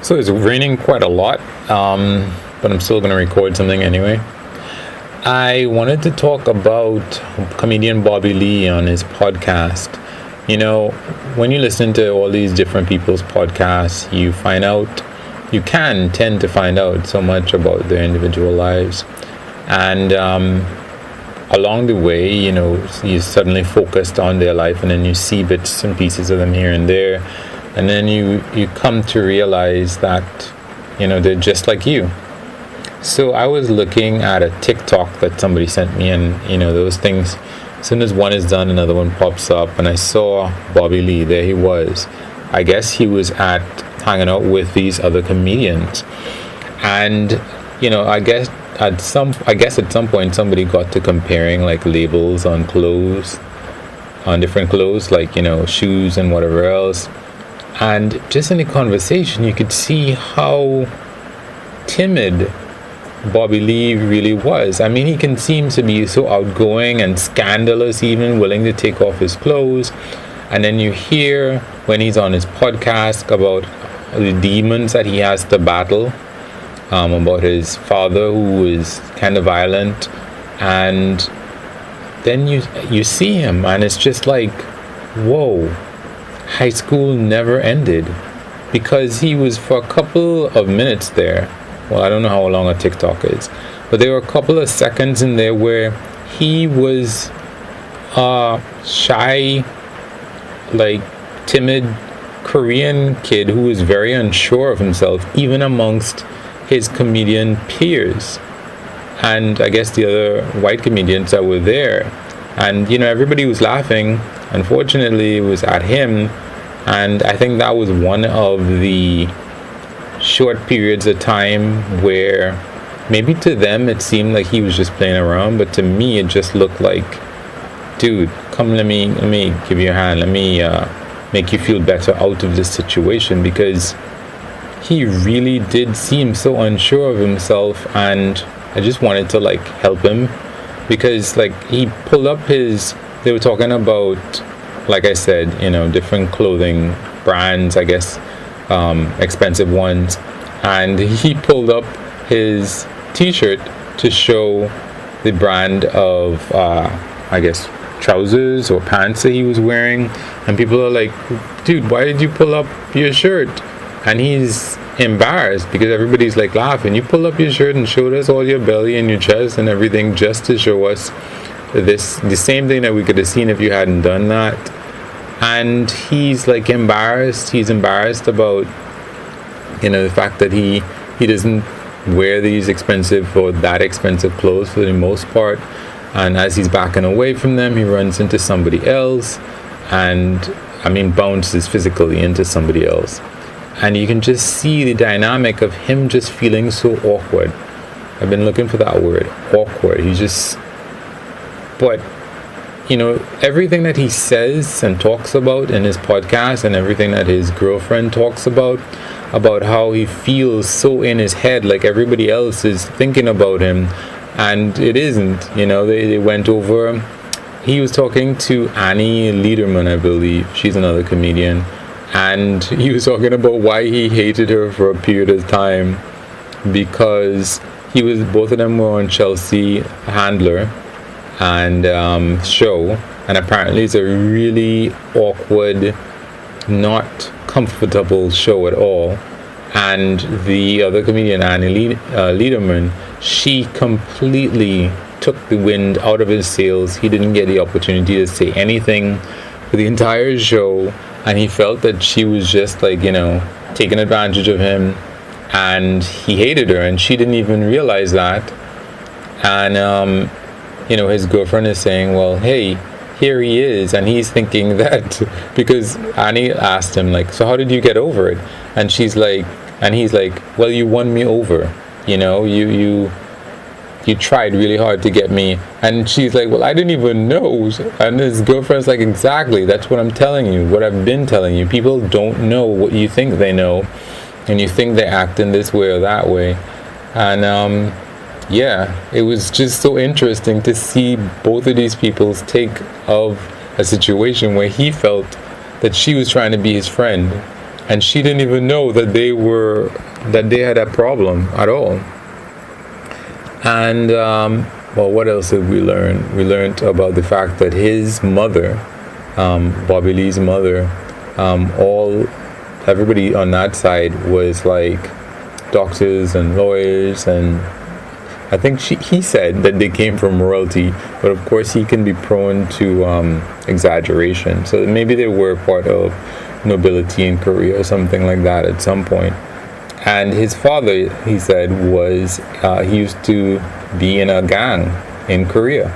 So it's raining quite a lot, but I'm still going to record something anyway. I wanted to talk about comedian Bobbie Lee on his podcast. You know, when you listen to all these different people's podcasts, you can tend to find out so much about their individual lives. And along the way, you suddenly focused on their life, and then you see bits and pieces of them here and there. And then you come to realize that, they're just like you. So I was looking at a TikTok that somebody sent me, and, those things, as soon as one is done, another one pops up. And I saw Bobbie Lee. There he was. I guess he was hanging out with these other comedians. And, I guess at some point somebody got to comparing like labels on clothes, on different clothes, like, shoes and whatever else. And just in the conversation, you could see how timid Bobbie Lee really was. I mean, he can seem to be so outgoing and scandalous, even willing to take off his clothes. And then you hear when he's on his podcast about the demons that he has to battle, about his father who is kind of violent. And then you see him, and it's just like, whoa. High school never ended, because he was, for a couple of minutes there, well, I don't know how long a TikTok is, but there were a couple of seconds in there where he was a shy, like timid Korean kid who was very unsure of himself, even amongst his comedian peers, and I guess the other white comedians that were there. And everybody was laughing. Unfortunately, it was at him, and I think that was one of the short periods of time where maybe to them it seemed like he was just playing around, but to me it just looked like, dude, come, let me give you a hand, let me make you feel better out of this situation, because he really did seem so unsure of himself, and I just wanted to like help him, because he pulled up they were talking about, like I said, different clothing brands, I guess, expensive ones. And he pulled up his t-shirt to show the brand of, I guess, trousers or pants that he was wearing. And people are like, dude, why did you pull up your shirt? And he's embarrassed because everybody's like laughing. You pull up your shirt and showed us all your belly and your chest and everything just to show us the same thing that we could have seen if you hadn't done that. And he's like embarrassed. He's embarrassed about the fact that he doesn't wear these expensive or that expensive clothes for the most part. And as he's backing away from them, he runs into somebody else, and bounces physically into somebody else. And you can just see the dynamic of him just feeling so awkward. I've been looking for that word, awkward. But everything that he says and talks about in his podcast, and everything that his girlfriend talks about how he feels so in his head, like everybody else is thinking about him, and it isn't. They went over, he was talking to Annie Lederman, I believe. She's another comedian. And he was talking about why he hated her for a period of time, because both of them were on Chelsea Handler and show, and apparently it's a really awkward, not comfortable show at all. And the other comedian, Annie Lederman, she completely took the wind out of his sails. He didn't get the opportunity to say anything for the entire show, and he felt that she was just taking advantage of him, and he hated her, and she didn't even realize that. And his girlfriend is saying, well, hey, here he is, and he's thinking that, because Annie asked him, so how did you get over it? And he's like, well, you won me over, you tried really hard to get me. And she's like, well, I didn't even know. And his girlfriend's like, exactly, that's what I'm telling you, what I've been telling you. People don't know what you think they know, and you think they act in this way or that way. And it was just so interesting to see both of these people's take of a situation where he felt that she was trying to be his friend, and she didn't even know that they had a problem at all. And well, what else did we learn? We learned about the fact that his mother, Bobbie Lee's mother, everybody on that side was like doctors and lawyers, and I think he said that they came from royalty, but of course he can be prone to exaggeration. So maybe they were part of nobility in Korea or something like that at some point. And his father, he said, he used to be in a gang in Korea,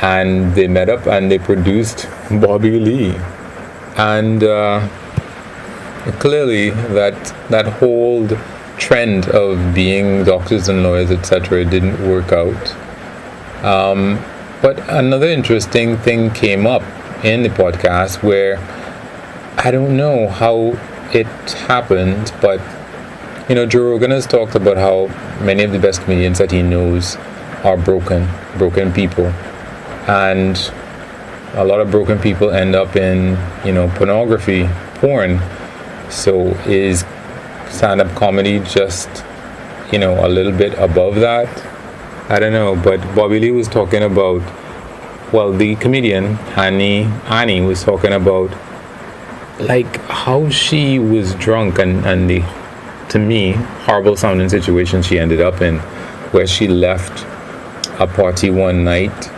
and they met up and they produced Bobbie Lee. And clearly that whole trend of being doctors and lawyers, etc., didn't work out. But another interesting thing came up in the podcast where I don't know how it happened, but Joe Rogan has talked about how many of the best comedians that he knows are broken people, and a lot of broken people end up in pornography, porn. So is stand-up comedy just a little bit above that? I don't know. But Bobbie Lee was talking about, well, the comedian Annie was talking about like how she was drunk and the, to me, horrible sounding situation she ended up in, where she left a party one night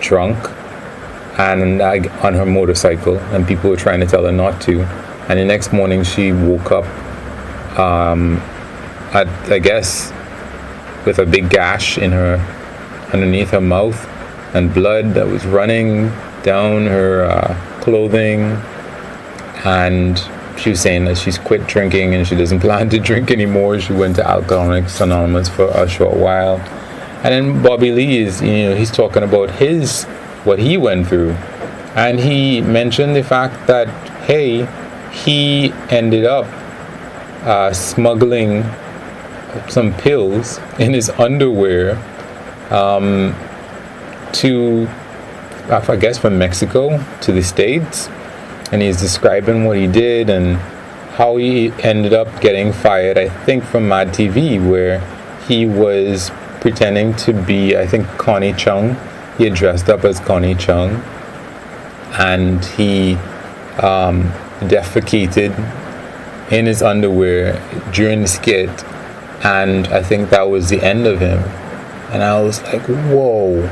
drunk and on her motorcycle, and people were trying to tell her not to, and the next morning she woke up I guess with a big gash underneath her mouth, and blood that was running down her clothing, and she was saying that she's quit drinking and she doesn't plan to drink anymore. She went to Alcoholics Anonymous for a short while. And then Bobbie Lee is, he's talking about what he went through. And he mentioned the fact that, hey, he ended up smuggling some pills in his underwear to, I guess, from Mexico to the States. And he's describing what he did and how he ended up getting fired, I think, from Mad TV, where he was pretending to be, I think, Connie Chung. He had dressed up as Connie Chung, and he defecated in his underwear during the skit, and I think that was the end of him. And I was like, whoa,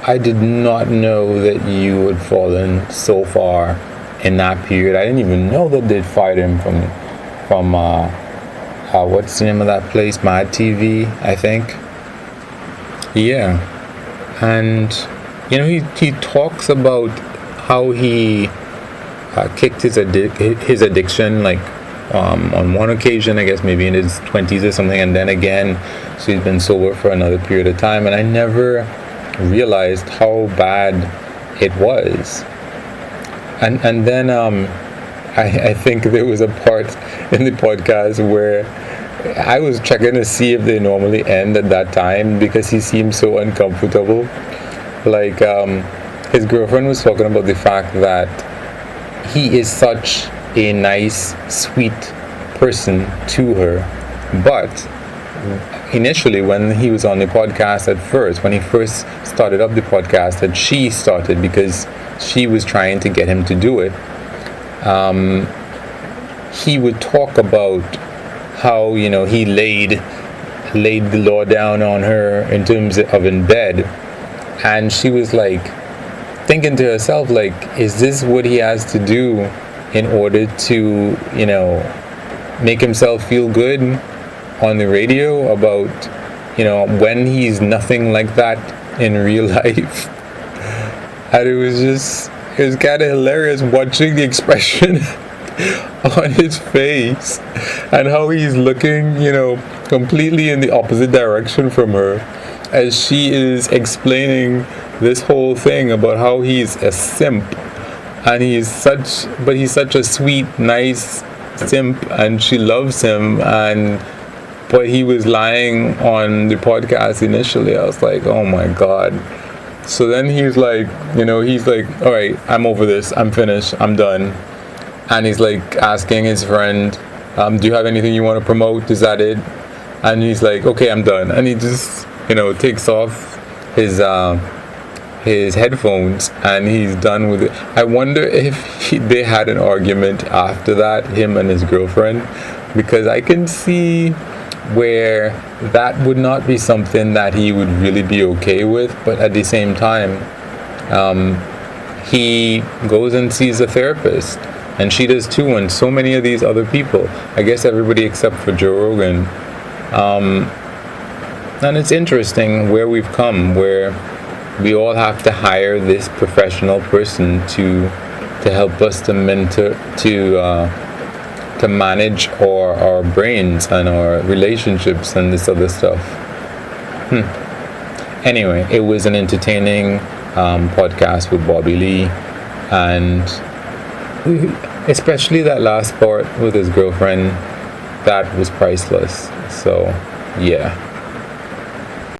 I did not know that you had fallen so far in that period. I didn't even know that they'd fired him from what's the name of that place? Mad TV, I think. Yeah. And he talks about how he kicked his addiction, like on one occasion, I guess maybe in his 20s or something, and then again, so he's been sober for another period of time, and I never realized how bad it was. And then I think there was a part in the podcast where I was checking to see if they normally end at that time, because he seemed so uncomfortable. Like his girlfriend was talking about the fact that he is such a nice, sweet person to her, but initially when he was on the podcast when he first started up the podcast that she started, because she was trying to get him to do it, he would talk about how he laid the law down on her in terms of in bed, and she was like thinking to herself, like, is this what he has to do in order to make himself feel good on the radio about when he's nothing like that in real life? And it was kind of hilarious watching the expression on his face and how he's looking completely in the opposite direction from her as she is explaining this whole thing about how he's a simp, and he's such a sweet, nice simp, and she loves him, but he was lying on the podcast initially. I was like, oh my god. So then he's like, all right, I'm over this, I'm finished, I'm done. and he's like asking his friend, do you have anything you want to promote? Is that it? And he's like, okay, I'm done. And he just, takes off his headphones and he's done with it. I wonder if they had an argument after that, him and his girlfriend, because I can see where that would not be something that he would really be okay with, but at the same time, he goes and sees a therapist, and she does too, and so many of these other people, I guess everybody except for Joe Rogan. And it's interesting where we've come, where we all have to hire this professional person to help us to mentor, to manage our brains and our relationships and this other stuff. Anyway, it was an entertaining podcast with Bobbie Lee, and especially that last part with his girlfriend, that was priceless. So yeah.